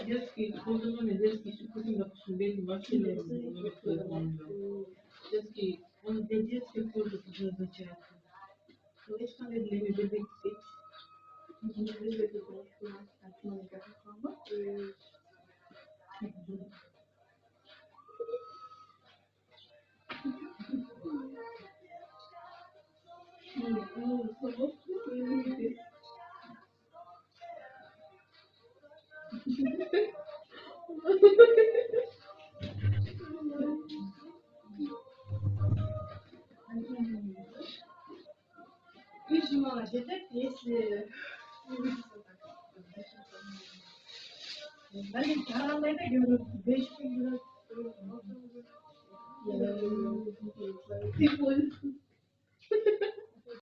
Детский, детский шоколад, допустим, без машины, детский, он для детских тоже предназначается. Конечно, для бебек спить. Видимо, бедек, если ben karanlığı da görüyorum. 5 bin lira.